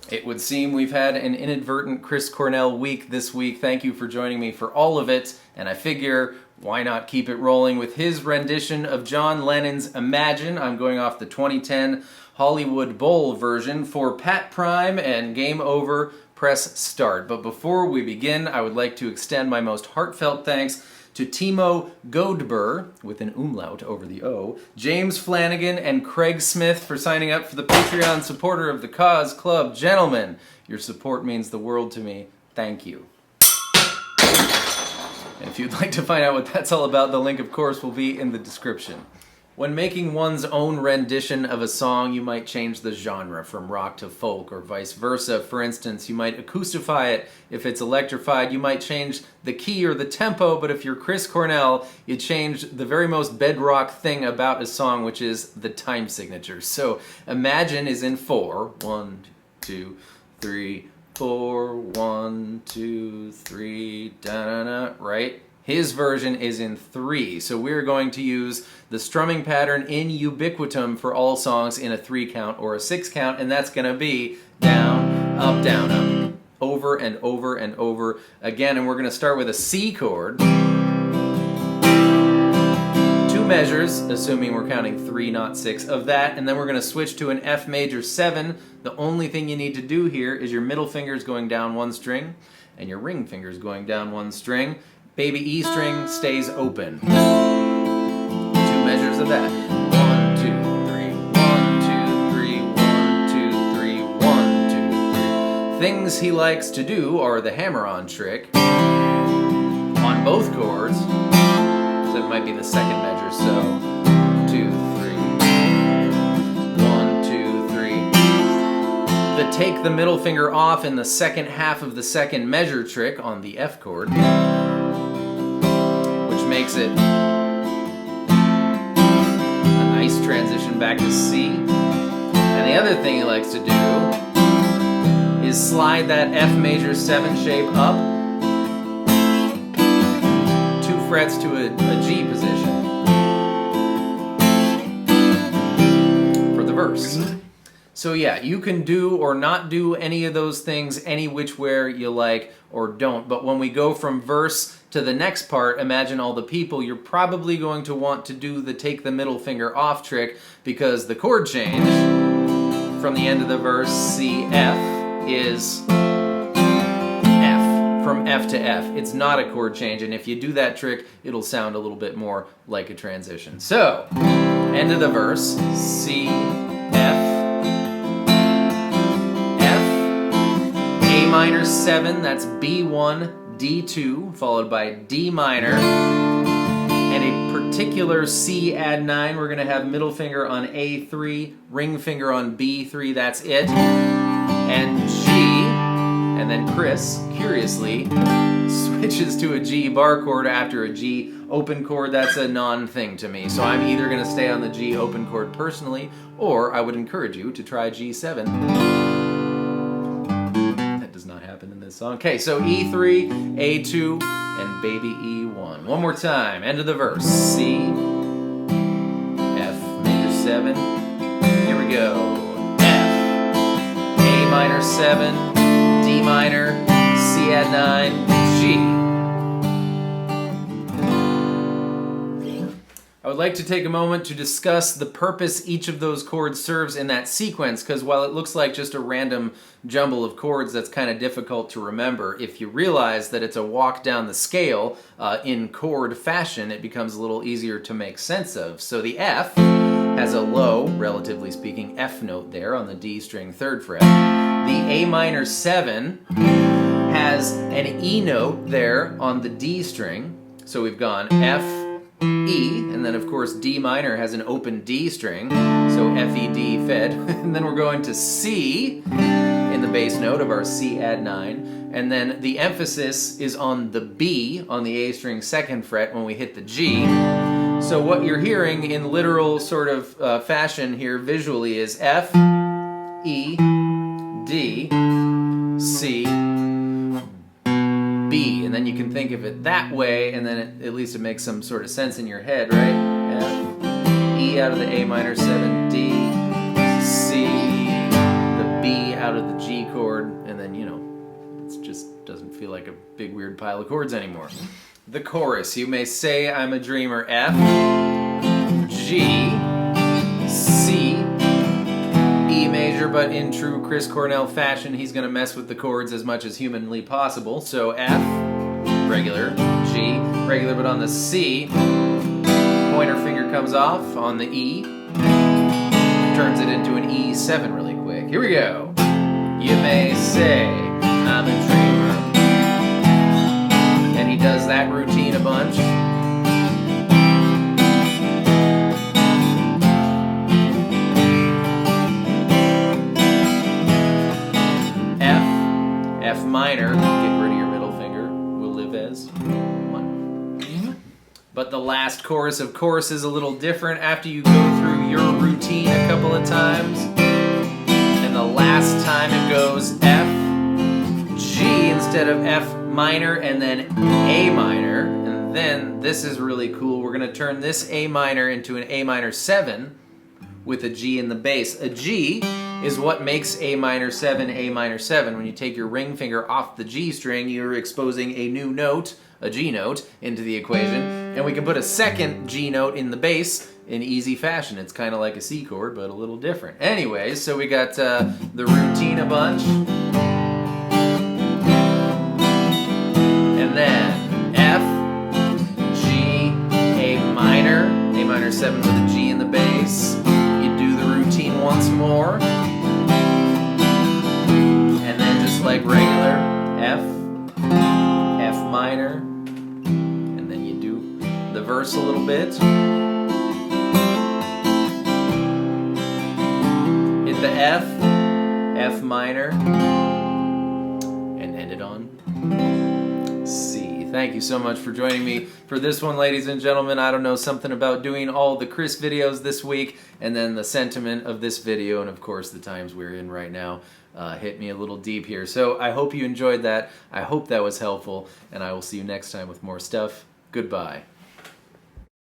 It would seem we've had an inadvertent Chris Cornell week this week. Thank you for joining me for all of it. And I figure, why not keep it rolling with his rendition of John Lennon's Imagine. I'm going off the 2010 Hollywood Bowl version. For Pat Prime and Game Over, press start. But before we begin, I would like to extend my most heartfelt thanks to Timo Godber, with an umlaut over the O, James Flanagan, and Craig Smith for signing up for the Patreon Supporter of the Cause Club. Gentlemen, your support means the world to me. Thank you. And if you'd like to find out what that's all about, the link, of course, will be in the description. When making one's own rendition of a song, you might change the genre from rock to folk or vice versa. For instance, you might acoustify it. If it's electrified, you might change the key or the tempo, but if you're Chris Cornell, you change the very most bedrock thing about a song, which is the time signature. So Imagine is in 4. 1, 2, 3, 4. 1, 2, 3, da-da-da, right? His version is in 3, so we're going to use the strumming pattern in ubiquitum for all songs in a 3 count or a 6 count, and that's going to be down, up, over and over and over again. And we're going to start with a C chord, 2 measures, assuming we're counting 3, not 6 of that, and then we're going to switch to an F major 7. The only thing you need to do here is your middle finger's going down 1 string, and your ring finger's going down 1 string. Baby E string stays open. 2 measures of that. 1, 2, 3, 1, 2, 3, 1, 2, 3, 1, 2, 3. Things he likes to do are the hammer-on trick on both chords. So it might be the second measure. So 2, 3, 1, 2, 3. The take the middle finger off in the second half of the second measure trick on the F chord, makes it a nice transition back to C. And the other thing he likes to do is slide that F major 7 shape up 2 frets to a G position for the verse. So yeah, you can do or not do any of those things any which way you like or don't. But when we go from verse to the next part, Imagine All the People, you're probably going to want to do the take the middle finger off trick, because the chord change from the end of the verse, C, F, is F, from F to F. It's not a chord change, and if you do that trick, it'll sound a little bit more like a transition. So, end of the verse, C, F, A minor 7, that's B1, D2, followed by D minor, and a particular C add 9. We're going to have middle finger on A3, ring finger on B3, that's it, and G, and then Chris, curiously, switches to a G bar chord after a G open chord. That's a non-thing to me, so I'm either going to stay on the G open chord personally, or I would encourage you to try G7. Does not happen in this song. Okay, so E3, A2, and baby E1. One more time, end of the verse. C, F major 7. Here we go. F, A minor 7, D minor, C add 9, G. I would like to take a moment to discuss the purpose each of those chords serves in that sequence, because while it looks like just a random jumble of chords that's kind of difficult to remember, if you realize that it's a walk down the scale in chord fashion, it becomes a little easier to make sense of. So the F has a low, relatively speaking, F note there on the D string 3rd fret. The A minor 7 has an E note there on the D string. So we've gone F, E, and then of course D minor has an open D string, so F, E, D fed, and then we're going to C in the bass note of our C add 9, and then the emphasis is on the B on the A string 2nd fret when we hit the G. So what you're hearing in literal sort of fashion here visually is F, E, D, C, B, and then you can think of it that way, and then at least it makes some sort of sense in your head, right? F, E out of the A minor 7, D, C, the B out of the G chord, and then, you know, it just doesn't feel like a big weird pile of chords anymore. The chorus, you may say I'm a dreamer. F, G, C, E major, but in true Chris Cornell fashion, he's going to mess with the chords as much as humanly possible. So F, regular, G, regular, but on the C, pointer finger comes off. On the E, turns it into an E7 really quick. Here we go. You may say I'm a dreamer. And he does that routine a bunch. F minor, get rid of your middle finger, will live as 1. But the last chorus, of course, is a little different after you go through your routine a couple of times. And the last time it goes F, G instead of F minor, and then A minor. And then, this is really cool, we're going to turn this A minor into an A minor 7 with a G in the bass. A G is what makes A minor 7 A minor 7. When you take your ring finger off the G string, you're exposing a new note, a G note, into the equation. And we can put a second G note in the bass in easy fashion. It's kind of like a C chord, but a little different. Anyways, so we got the routine a bunch. And then F, G, A minor 7 with a G in the bass. You do the routine once more. And then just like regular, F, F minor, and then you do the verse a little bit. Hit the F, F minor, and end it on C. Thank you so much for joining me for this one, ladies and gentlemen. I don't know, something about doing all the Chris videos this week, and then the sentiment of this video, and of course the times we're in right now, hit me a little deep here. So I hope you enjoyed that. I hope that was helpful, and I will see you next time with more stuff. Goodbye.